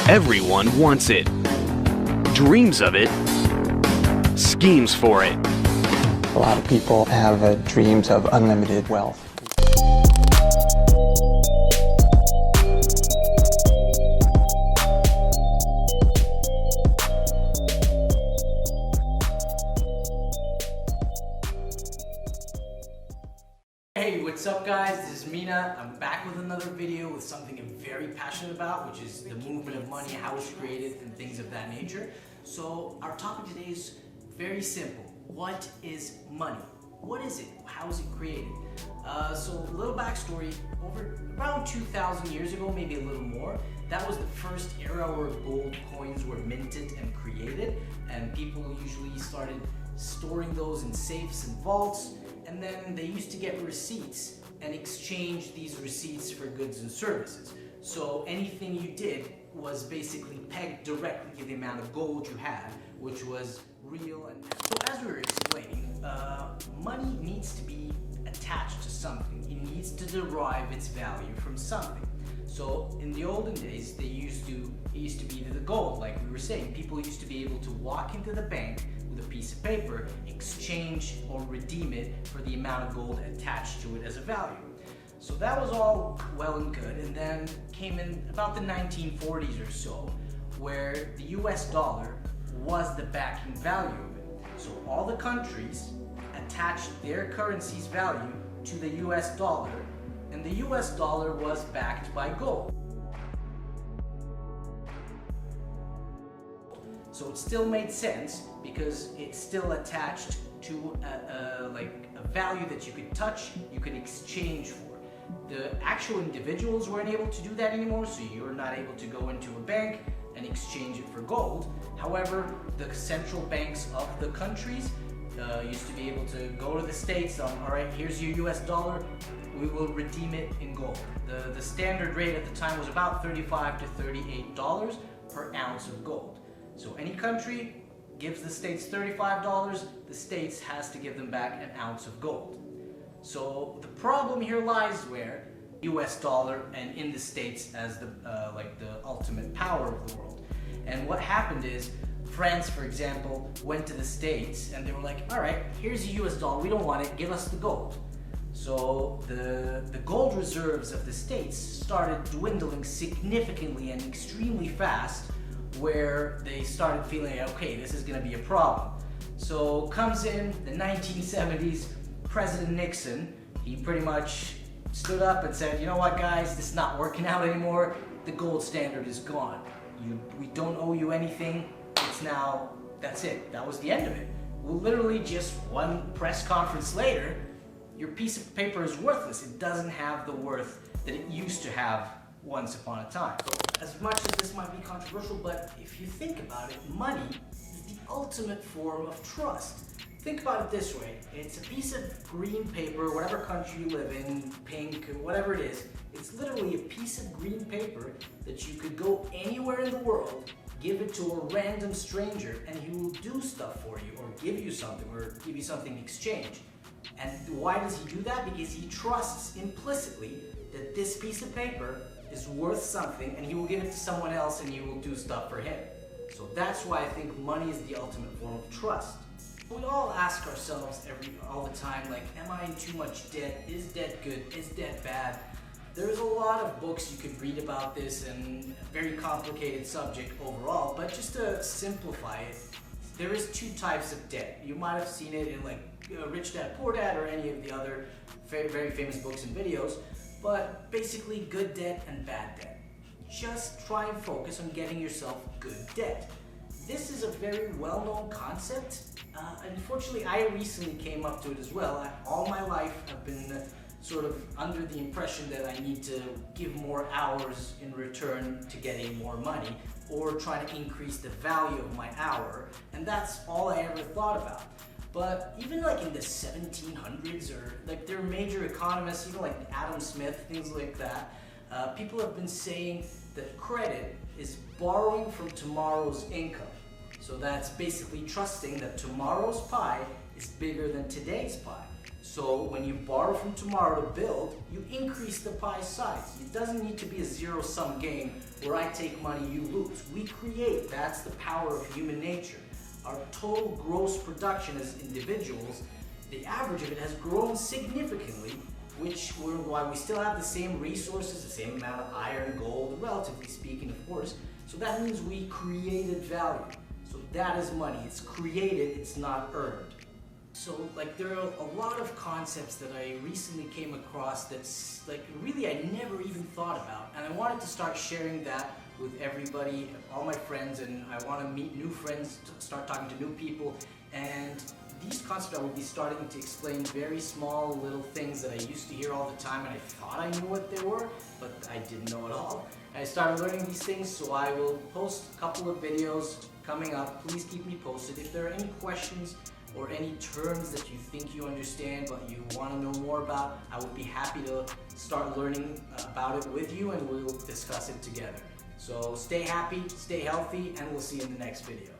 Everyone wants it, dreams of it, schemes for it. A lot of people have dreams of unlimited wealth. Hey, what's up guys? This is Mina. I'm back with another video with something I'm very passionate about, which is the movement of money, how it's created, and things of that nature. So our topic today is very simple. What is money? What is it? How is it created? So a little backstory, around 2,000 years ago, maybe a little more, that was the first era where gold coins were minted and created, and people usually started storing those in safes and vaults, and then they used to get receipts and exchange these receipts for goods and services. So anything you did was basically pegged directly to the amount of gold you had, which was real. And so as we were explaining, money needs to be attached to something. It needs to derive its value from something. So in the olden days, it used to be the gold, like we were saying. People used to be able to walk into the bank with a piece of paper, exchange or redeem it for the amount of gold attached to it as a value. So that was all well and good, and then came in about the 1940s or so, where the US dollar was the backing value of it. So all the countries attached their currency's value to the US dollar, and the US dollar was backed by gold. So it still made sense because it's still attached to a value that you could touch, you could exchange for. The actual individuals weren't able to do that anymore, so you're not able to go into a bank and exchange it for gold. However, the central banks of the countries used to be able to go to the States, all right, here's your US dollar, we will redeem it in gold. The standard rate at the time was about $35 to $38 per ounce of gold. So any country gives the States $35, the States has to give them back an ounce of gold. So the problem here lies where US dollar and in the States as the ultimate power of the world. And what happened is France, for example, went to the States and they were like, all right, here's a US dollar, we don't want it, give us the gold. So the gold reserves of the States started dwindling significantly and extremely fast, where they started feeling, okay, this is going to be a problem. So comes in the 1970s, President Nixon, he pretty much stood up and said, you know what guys, this is not working out anymore, the gold standard is gone. We don't owe you anything, it's now, that's it, that was the end of it. Well, literally just one press conference later, your piece of paper is worthless. It doesn't have the worth that it used to have once upon a time. So, as much as this might be controversial, but if you think about it, money is the ultimate form of trust. Think about it this way. It's a piece of green paper, whatever country you live in, pink, whatever it is. It's literally a piece of green paper that you could go anywhere in the world, give it to a random stranger, and he will do stuff for you, or give you something in exchange. And why does he do that? Because he trusts implicitly that this piece of paper is worth something, and he will give it to someone else and he will do stuff for him. So that's why I think money is the ultimate form of trust. We all ask ourselves all the time, like, am I in too much debt? Is debt good? Is debt bad? There's a lot of books you could read about this, and a very complicated subject overall, but just to simplify it, there is two types of debt. You might have seen it in like Rich Dad, Poor Dad, or any of the other very, very famous books and videos. But basically, good debt and bad debt. Just try and focus on getting yourself good debt. This is a very well-known concept. Unfortunately, I recently came up to it as well. All my life, I've been sort of under the impression that I need to give more hours in return to getting more money, or try to increase the value of my hour, and that's all I ever thought about. But even like in the 1700s, or like there are major economists, even like Adam Smith, things like that, people have been saying that credit is borrowing from tomorrow's income. So that's basically trusting that tomorrow's pie is bigger than today's pie. So when you borrow from tomorrow to build, you increase the pie size. It doesn't need to be a zero-sum game where I take money, you lose. We create. That's the power of human nature. Our total gross production as individuals, the average of it has grown significantly, why we still have the same resources, the same amount of iron, gold, relatively speaking, of course. So that means we created value. So that is money. It's created, it's not earned. So there are a lot of concepts that I recently came across that's really I never even thought about, and I wanted to start sharing that with everybody, all my friends, and I want to meet new friends, start talking to new people, and these concepts I will be starting to explain very small little things that I used to hear all the time and I thought I knew what they were, but I didn't know at all. And I started learning these things, so I will post a couple of videos coming up. Please keep me posted. If there are any questions or any terms that you think you understand but you want to know more about, I would be happy to start learning about it with you and we'll discuss it together. So stay happy, stay healthy, and we'll see you in the next video.